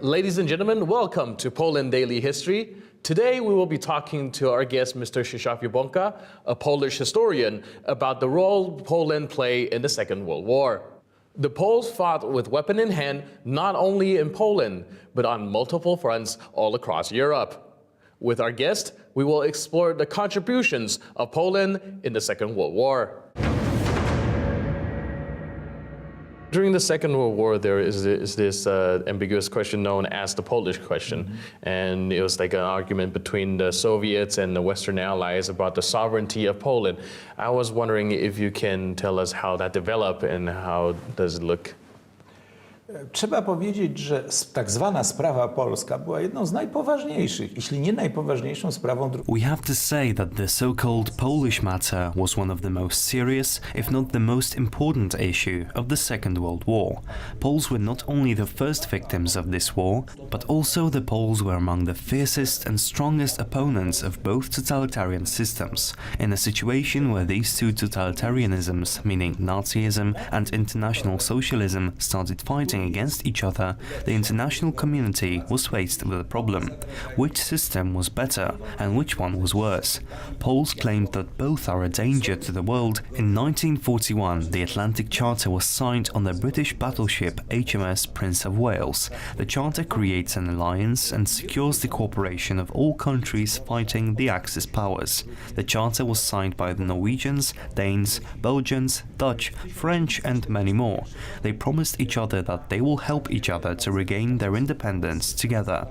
Ladies and gentlemen, welcome to Poland Daily History. Today we will be talking to our guest, Mr. Krzysztof Jabłonka, a Polish historian, about the role Poland played in the Second World War. The Poles fought with weapon in hand not only in Poland, but on multiple fronts all across Europe. With our guest, we will explore the contributions of Poland in the Second World War. During the Second World War, there is this ambiguous question known as the Polish question. And it was like an argument between the Soviets and the Western Allies about the sovereignty of Poland. I was wondering if you can tell us how that developed and how does it look? Trzeba powiedzieć, że tak zwana sprawa polska była jedną z najpoważniejszych, jeśli nie najpoważniejszą sprawą II. We have to say that the so-called Polish matter was one of the most serious, if not the most important issue of the Second World War. Poles were not only the first victims of this war, but also the Poles were among the fiercest and strongest opponents of both totalitarian systems. In a situation where these two totalitarianisms, meaning Nazism and International Socialism, started fighting against each other, the international community was faced with a problem. Which system was better and which one was worse? Poles claimed that both are a danger to the world. In 1941, the Atlantic Charter was signed on the British battleship HMS Prince of Wales. The charter creates an alliance and secures the cooperation of all countries fighting the Axis powers. The charter was signed by the Norwegians, Danes, Belgians, Dutch, French and many more. They promised each other that they will help each other to regain their independence together.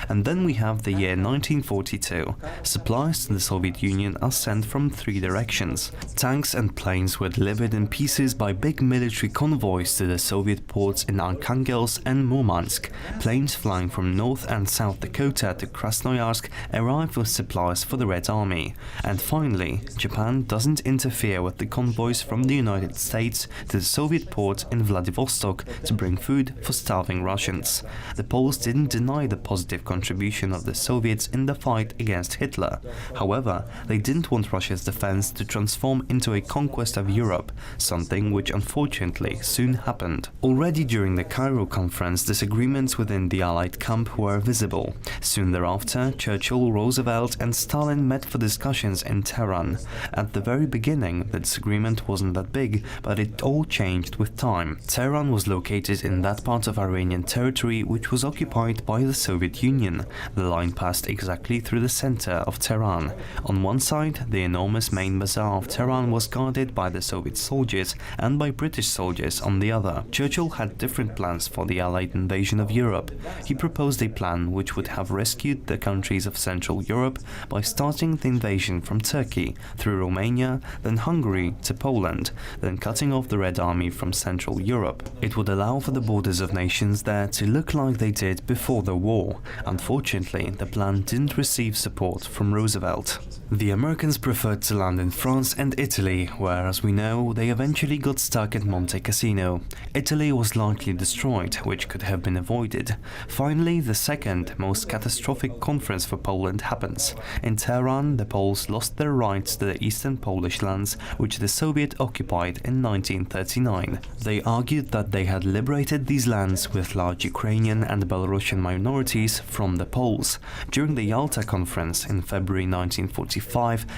And then we have the year 1942. Supplies to the Soviet Union are sent from three directions. Tanks and planes were delivered in pieces by big military convoys to the Soviet ports in Arkhangelsk and Murmansk. Planes flying from North and South Dakota to Krasnoyarsk arrived with supplies for the Red Army. And finally, Japan doesn't interfere with the convoys from the United States to the Soviet port in Vladivostok to bring food for starving Russians. The Poles didn't deny the positive contribution of the Soviets in the fight against Hitler. However, they didn't want Russia's defense to transform into a conquest of Europe, something which unfortunately soon happened. Already during the Cairo Conference, disagreements within the Allied camp were visible. Soon thereafter, Churchill, Roosevelt and Stalin met for discussions in Tehran. At the very beginning, the disagreement wasn't that big, but it all changed with time. Tehran was located in that part of Iranian territory which was occupied by the Soviet Union. The line passed exactly through the center of Tehran. On one side, the enormous main bazaar of Tehran was guarded by the Soviet soldiers and by British soldiers on the other. Churchill had different plans for the Allied invasion of Europe. He proposed a plan which would have rescued the countries of Central Europe by starting the invasion from Turkey, through Romania, then Hungary to Poland, then cutting off the Red Army from Central Europe. It would allow for the borders of nations there to look like they did before the war. Unfortunately, the plan didn't receive support from Roosevelt. The Americans preferred to land in France and Italy, where, as we know, they eventually got stuck at Monte Cassino. Italy was largely destroyed, which could have been avoided. Finally, the second, most catastrophic conference for Poland happens. In Tehran, the Poles lost their rights to the eastern Polish lands, which the Soviet occupied in 1939. They argued that they had liberated these lands with large Ukrainian and Belarusian minorities from the Poles. During the Yalta Conference in February 1945,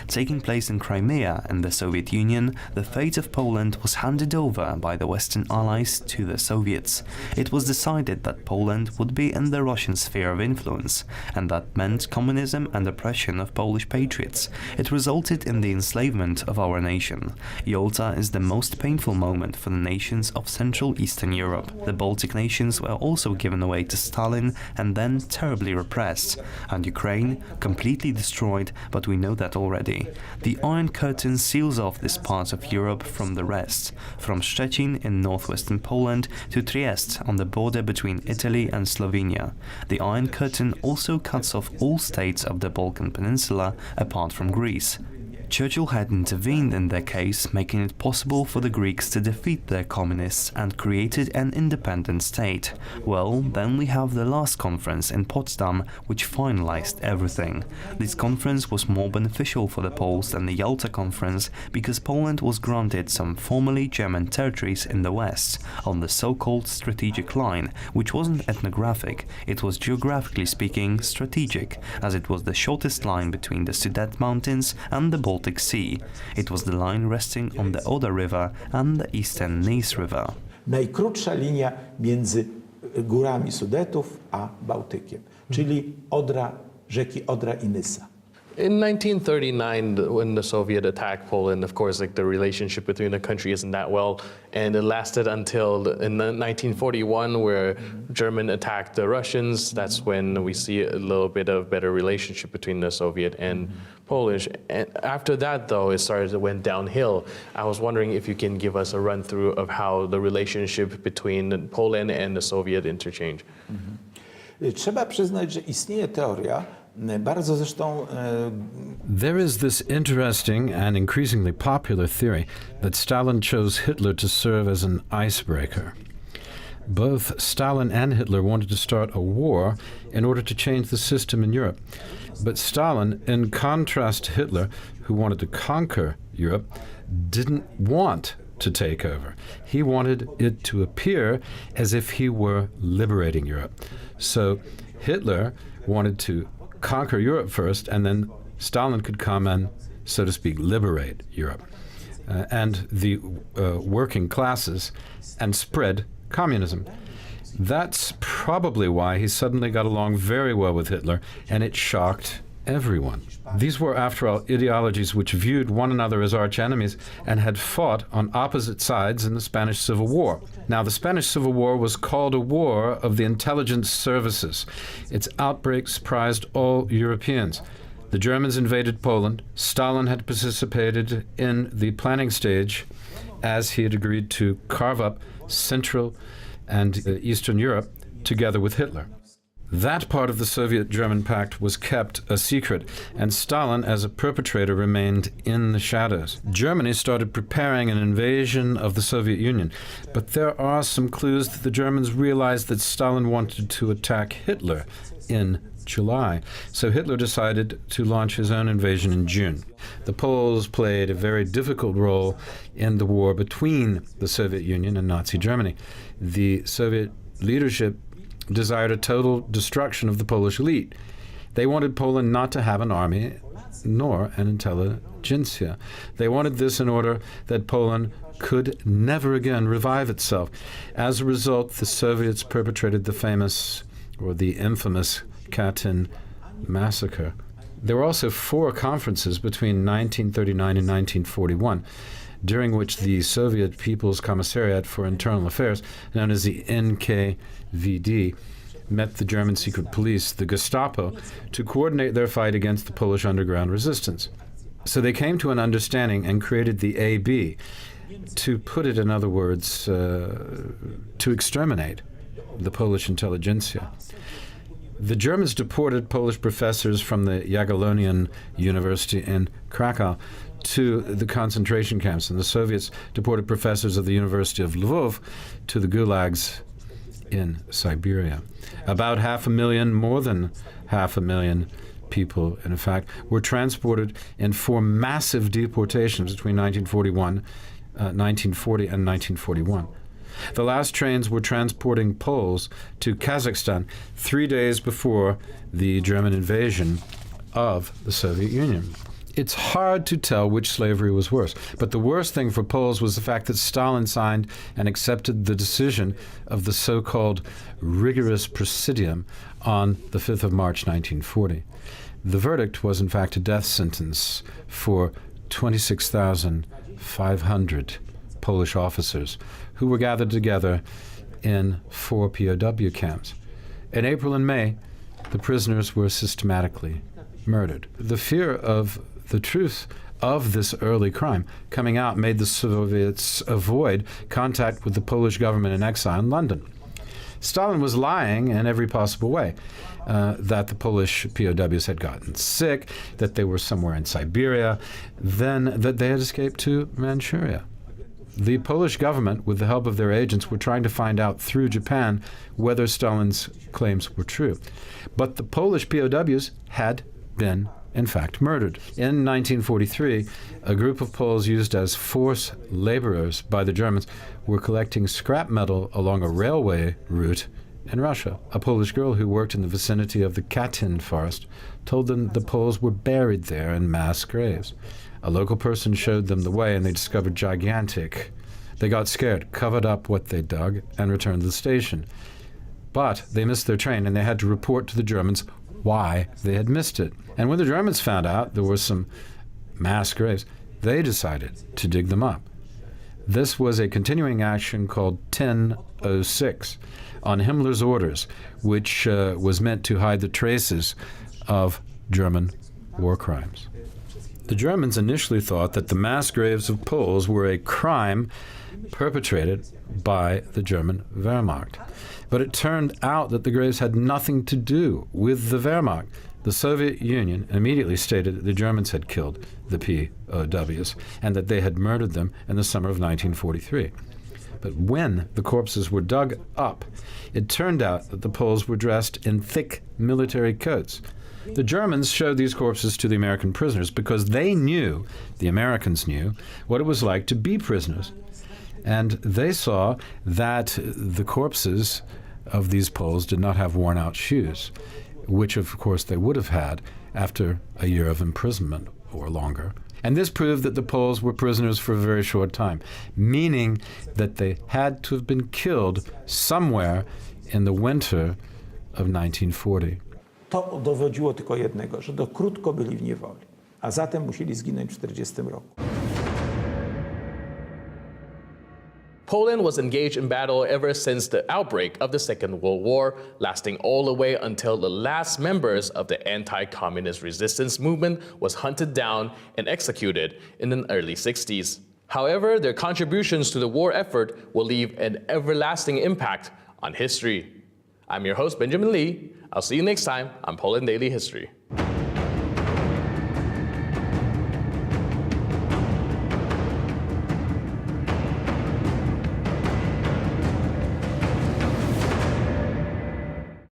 taking place in Crimea in the Soviet Union, the fate of Poland was handed over by the Western Allies to the Soviets. It was decided that Poland would be in the Russian sphere of influence, and that meant communism and oppression of Polish patriots. It resulted in the enslavement of our nation. Yalta is the most painful moment for the nations of Central Eastern Europe. The Baltic nations were also given away to Stalin and then terribly repressed, and Ukraine completely destroyed, but we know that already. The Iron Curtain seals off this part of Europe from the rest, from Szczecin in northwestern Poland to Trieste on the border between Italy and Slovenia. The Iron Curtain also cuts off all states of the Balkan Peninsula apart from Greece. Churchill had intervened in their case, making it possible for the Greeks to defeat their communists and created an independent state. Well, then we have the last conference in Potsdam, which finalized everything. This conference was more beneficial for the Poles than the Yalta Conference because Poland was granted some formerly German territories in the west, on the so-called strategic line, which wasn't ethnographic, it was geographically speaking strategic, as it was the shortest line between the Sudet Mountains and the Baltic Sea. It was the line resting on the Oder River and the eastern Neisse River. Najkrótsza linia między górami Sudetów a Bałtykiem, czyli rzeki Odra i Nysa. In 1939, when the Soviet attacked Poland, of course, like the relationship between the country isn't that well, and it lasted until in 1941, where German attacked the Russians. That's when we see a little bit of better relationship between the Soviet and Polish. And after that, though, it went downhill. I was wondering if you can give us a run through of how the relationship between Poland and the Soviet interchange. Trzeba przyznać, że istnieje teoria, bardzo zresztą There is this interesting and increasingly popular theory that Stalin chose Hitler to serve as an icebreaker. Both Stalin and Hitler wanted to start a war in order to change the system in Europe. But Stalin, in contrast to Hitler, who wanted to conquer Europe, didn't want to take over. He wanted it to appear as if he were liberating Europe. So Hitler wanted to conquer Europe first, and then Stalin could come and, so to speak, liberate Europe and the working classes and spread communism. That's probably why he suddenly got along very well with Hitler, and it shocked everyone. These were, after all, ideologies which viewed one another as arch enemies and had fought on opposite sides in the Spanish Civil War. Now, the Spanish Civil War was called a war of the intelligence services. Its outbreak surprised all Europeans. The Germans invaded Poland. Stalin had participated in the planning stage as he had agreed to carve up Central and Eastern Europe together with Hitler. That part of the Soviet-German pact was kept a secret, and Stalin, as a perpetrator, remained in the shadows. Germany started preparing an invasion of the Soviet Union, but there are some clues that the Germans realized that Stalin wanted to attack Hitler in July, so Hitler decided to launch his own invasion in June. The Poles played a very difficult role in the war between the Soviet Union and Nazi Germany. The Soviet leadership desired a total destruction of the Polish elite. They wanted Poland not to have an army nor an intelligentsia. They wanted this in order that Poland could never again revive itself. As a result, the Soviets perpetrated the famous, or the infamous, Katyn massacre. There were also 4 conferences between 1939 and 1941, during which the Soviet People's Commissariat for Internal Affairs, known as the NKVD, met the German secret police, the Gestapo, to coordinate their fight against the Polish underground resistance. So they came to an understanding and created the AB, to put it in other words, to exterminate the Polish intelligentsia. The Germans deported Polish professors from the Jagiellonian University in Krakow to the concentration camps, and the Soviets deported professors of the University of Lvov to the gulags in Siberia. About 500,000, more than 500,000 people, in fact, were transported in 4 massive deportations between 1940 and 1941. The last trains were transporting Poles to Kazakhstan 3 days before the German invasion of the Soviet Union. It's hard to tell which slavery was worse, but the worst thing for Poles was the fact that Stalin signed and accepted the decision of the so-called rigorous Presidium on the 5th of March 1940. The verdict was in fact a death sentence for 26,500 Polish officers who were gathered together in 4 POW camps. In April and May, the prisoners were systematically murdered. The fear of the truth of this early crime coming out made the Soviets avoid contact with the Polish government in exile in London. Stalin was lying in every possible way. That the Polish POWs had gotten sick, that they were somewhere in Siberia, then that they had escaped to Manchuria. The Polish government, with the help of their agents, were trying to find out through Japan whether Stalin's claims were true. But the Polish POWs had been, in fact, murdered. In 1943, a group of Poles used as forced laborers by the Germans were collecting scrap metal along a railway route in Russia. A Polish girl who worked in the vicinity of the Katyn forest told them the Poles were buried there in mass graves. A local person showed them the way, and they discovered gigantic. They got scared, covered up what they dug, and returned to the station. But they missed their train, and they had to report to the Germans why they had missed it. And when the Germans found out there were some mass graves, they decided to dig them up. This was a continuing action called 1006 on Himmler's orders, which was meant to hide the traces of German war crimes. The Germans initially thought that the mass graves of Poles were a crime perpetrated by the German Wehrmacht. But it turned out that the graves had nothing to do with the Wehrmacht. The Soviet Union immediately stated that the Germans had killed the POWs and that they had murdered them in the summer of 1943. But when the corpses were dug up, it turned out that the Poles were dressed in thick military coats. The Germans showed these corpses to the American prisoners because they knew, the Americans knew, what it was like to be prisoners. And they saw that the corpses of these Poles did not have worn-out shoes, which, of course, they would have had after a year of imprisonment or longer. And this proved that the Poles were prisoners for a very short time, meaning that they had to have been killed somewhere in the winter of 1940. To dowodziło tylko jednego, że do krótko byli w niewoli, a zatem musieli zginąć w 1940 roku. Poland was engaged in battle ever since the outbreak of the Second World War, lasting all the way until the last members of the anti-communist resistance movement was hunted down and executed in the early 60s. However, their contributions to the war effort will leave an everlasting impact on history. I'm your host, Benjamin Lee. I'll see you next time on Poland Daily History.